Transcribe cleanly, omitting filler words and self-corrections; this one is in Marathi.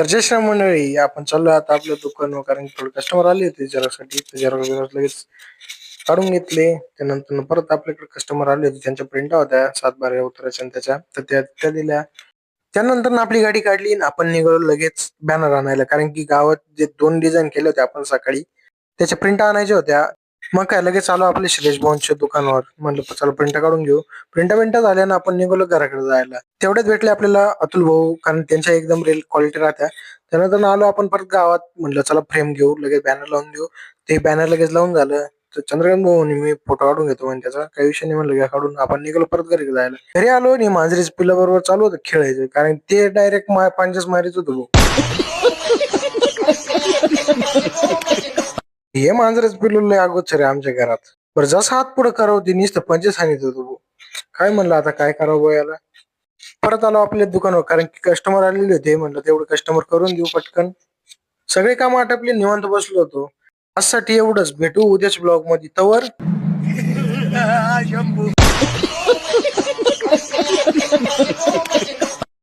तर जय श्री मंडळी, आपण चाललो आता आपल्या दुकानावर, कारण थोडे कस्टमर आले होते जरासाठी. लगेच काढून घेतले. त्यानंतर परत आपल्याकडे कस्टमर आले होते, त्यांच्या प्रिंटा होत्या 7-12 उतरायच्या त्याच्या, तर त्या दिल्या. त्यानंतर आपली गाडी काढली आणि आपण निघालो लगेच बॅनर आणायला, कारण की गावात जे 2 डिझाईन केले होते आपण सकाळी, त्याच्या प्रिंटा आणायच्या होत्या. मग काय लगेच आलो आपल्या शिलेश भाऊंच्या दुकानावर. म्हणलं चला प्रिंटा काढून घेऊ. प्रिंटा झाल्या ना, आपण निघालो घराकडे जायला. तेवढ्यात भेटले आपल्याला अतुल भाऊ, कारण त्यांच्या एकदम रेल क्वालिटी राहत्या. त्यानंतर आलो आपण परत गावात. म्हणलं चला फ्रेम घेऊ, लगेच बॅनर लावून देऊ. ते बॅनर लगेच लावून झालं. तर चंद्रकांत भाऊ म्हणे मी फोटो काढून घेतो म्हणे, त्याचा काही विषय नाही. म्हणलं घ्या काढून. आपण निघालो परत घरी जायला. घरी आलो आणि मांजरीच पिल्ला बरोबर चालू होतं खेळायचं, कारण ते डायरेक्ट पांजस मारित होतो भाऊ. हे मांजरच पिल्लू लय अगोदर आहे आमच्या घरात. बरं जसं हात पुढे करावं ते नुसतं पंचेस सांगितलं होतो भाऊ. काय म्हणलं आता काय करावं भाऊ याला. परत आलो आपल्या दुकानावर, कारण की कस्टमर आलेले होते. म्हणलं तेवढं कस्टमर करून देऊ पटकन. सगळे काम आटपले, निवांत बसलो होतो. आजसाठी एवढंच. भेटू उद्याच ब्लॉग मध्ये. तवर